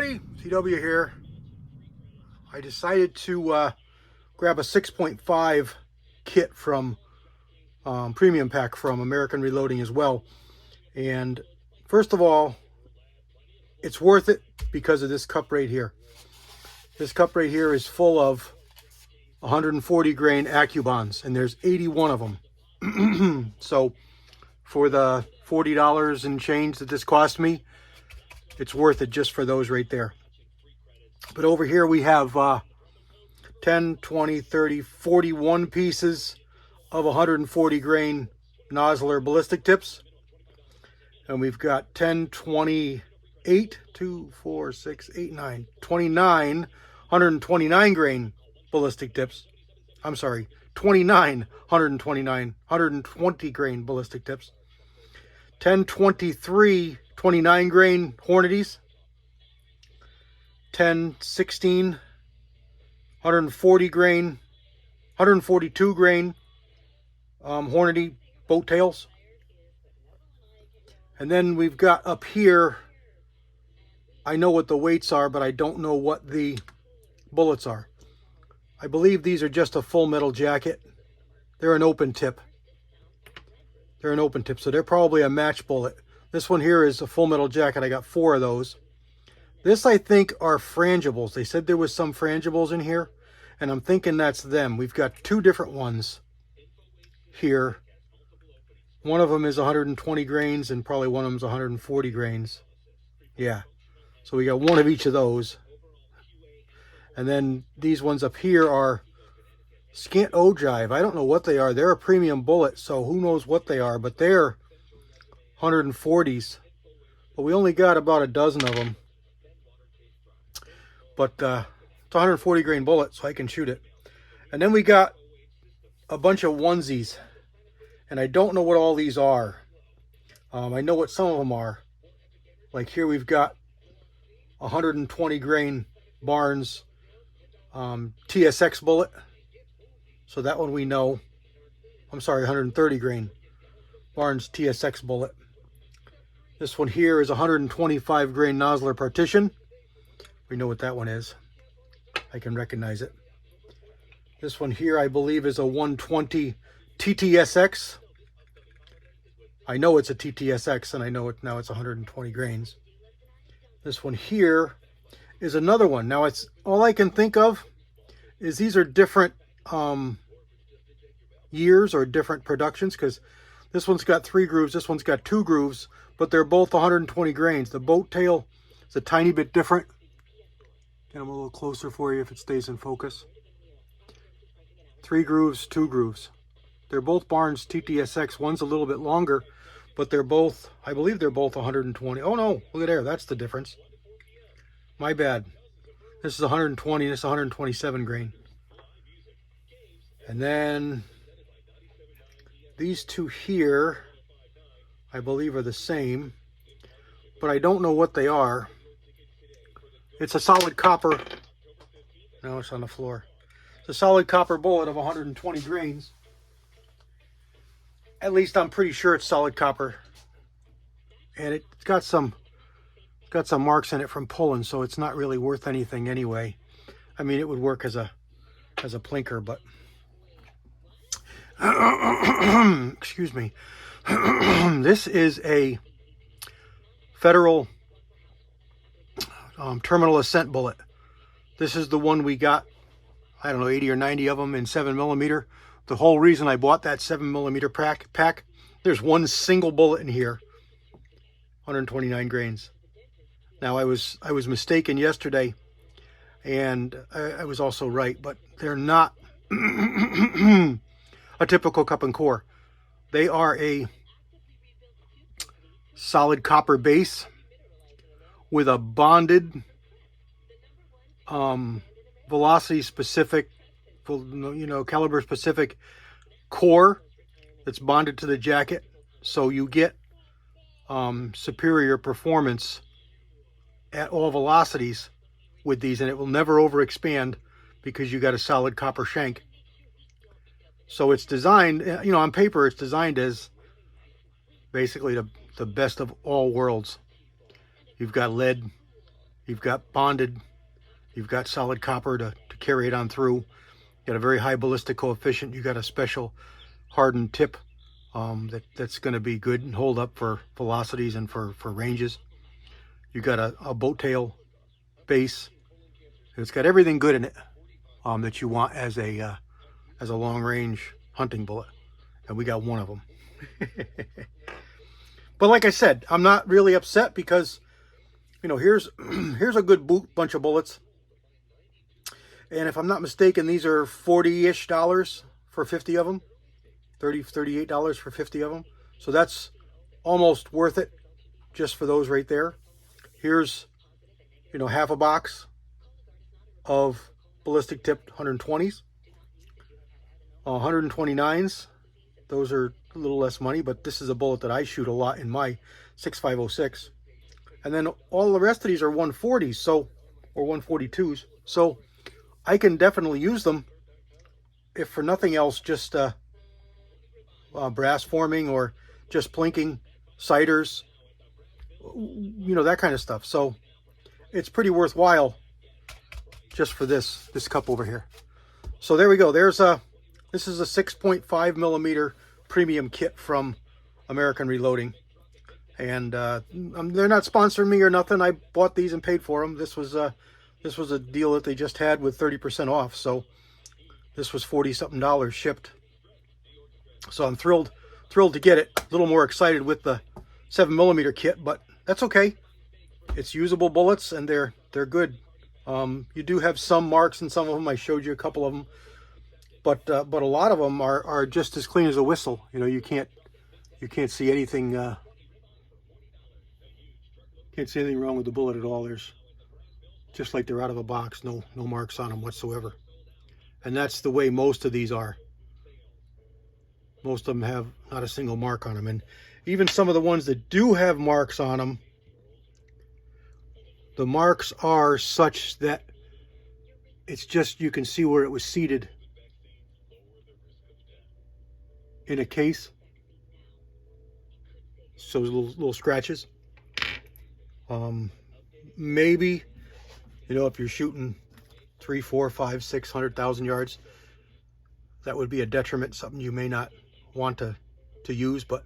everybody, CW here. I decided to grab a 6.5 kit from Premium Pack from American Reloading as well. And first of all, it's worth it because of this cup right here. This cup right here is full of 140 grain AccuBonds, and there's 81 of them. So for the $40 and change that this cost me, it's worth it just for those right there. But over here we have 10, 20, 30, 41 pieces of 140 grain Nosler ballistic tips. And we've got 10, 28, 2, 4, 6, 8, 9, 29, 129 grain ballistic tips. I'm sorry, 29, 120 grain ballistic tips. 10, 23, 29 grain Hornady's. 10, 16, 140 grain, 142 grain Hornady boat tails. And then we've got up here, I know what the weights are, but I don't know what the bullets are. I believe these are just a full metal jacket. They're an open tip. They're an open tip, so they're probably a match bullet. This one here is a full metal jacket. I got 4 of those. This, I think, are frangibles. They said there was some frangibles in here, and I'm thinking that's them. We've got 2 different ones here. One of them is 120 grains, and probably one of them is 140 grains. Yeah, so we got 1 of each of those. And then these ones up here are Scant Ogive. I don't know what they are. They're a premium bullet, so who knows what they are, but they're 140s. But we only got about a dozen of them. But it's a 140 grain bullet, so I can shoot it. And then we got a bunch of onesies, and I don't know what all these are. I know what some of them are. Like here we've got 120 grain Barnes TSX bullet. So that one we know. I'm sorry, 130 grain Barnes TSX bullet. This one here is 125 grain Nosler Partition. We know what that one is. I can recognize it. This one here, I believe, is a 120 TTSX. I know it's a TTSX, and I know it now. It's 120 grains. This one here is another one. Now, it's all I can think of is these are different years or different productions, because this one's got 3 grooves, this one's got 2 grooves, but they're both 120 grains. The boat tail is a tiny bit different. Get them a little closer for you if it stays in focus. 3 grooves, 2 grooves. They're both Barnes TTSX. One's a little bit longer, but they're both, I believe they're both 120. Oh no, look at there, that's the difference. My bad. This is 120, this is 127 grain. And then these 2 here, I believe are the same, but I don't know what they are. It's a solid copper. No, it's on the floor. It's a solid copper bullet of 120 grains. At least I'm pretty sure it's solid copper. And it's got some marks in it from pulling, so it's not really worth anything anyway. I mean, it would work as a plinker, but excuse me. This is a Federal Terminal Ascent bullet. This is the one we got, I don't know, 80 or 90 of them in 7mm. The whole reason I bought that 7mm pack, there's one single bullet in here, 129 grains. Now I was mistaken yesterday, and I was also right, but they're not a typical cup and core. They are a solid copper base with a bonded velocity specific, caliber specific core that's bonded to the jacket, so you get superior performance at all velocities with these, and it will never overexpand because you got a solid copper shank. So it's designed, on paper it's designed as basically the best of all worlds. You've got lead, You've got bonded, you've got solid copper to carry it on through. You got a very high ballistic coefficient. You got a special hardened tip that's going to be good and hold up for velocities and for ranges. You got a boat tail base. It's got everything good in it that you want as a long range hunting bullet, and we got one of them. But like I said, I'm not really upset because, you know, here's a good bunch of bullets, and if I'm not mistaken, these are $40-ish for 50 of them. $38 for 50 of them. So that's almost worth it just for those right there. Here's, you know, half a box of ballistic tipped 120s. 129s, those are a little less money, but this is a bullet that I shoot a lot in my 6.506. And then all the rest of these are 140s, so, or 142s. So I can definitely use them, if for nothing else, just brass forming or just plinking, sighters, you know, that kind of stuff. So it's pretty worthwhile just for this cup over here. So there we go. This is a 6.5 millimeter premium kit from American Reloading, and they're not sponsoring me or nothing. I bought these and paid for them. This was a deal that they just had with 30% off. So this was $40-something shipped. So I'm thrilled to get it. A little more excited with the 7mm kit, but that's okay. It's usable bullets, and they're good. You do have some marks in some of them. I showed you a couple of them, but a lot of them are just as clean as a whistle. You know, you can't see anything. Can't see anything wrong with the bullet at all. There's just like they're out of a box. No marks on them whatsoever. And that's the way most of these are. Most of them have not a single mark on them. And even some of the ones that do have marks on them, the marks are such that it's just, you can see where it was seated in a case. So little scratches. Maybe, you know, if you're shooting 3, 4, 5, 600,000 yards, that would be a detriment, something you may not want to use. But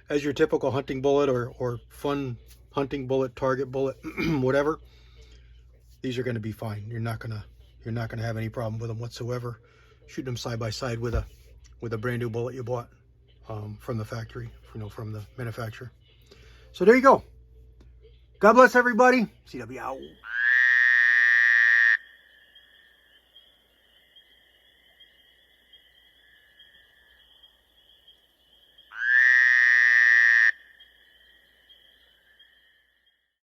as your typical hunting bullet or fun hunting bullet, target bullet, whatever, these are going to be fine. You're not going to have any problem with them whatsoever. Shooting them side by side with a brand new bullet you bought from the factory, you know, from the manufacturer. So there you go. God bless everybody. CW out.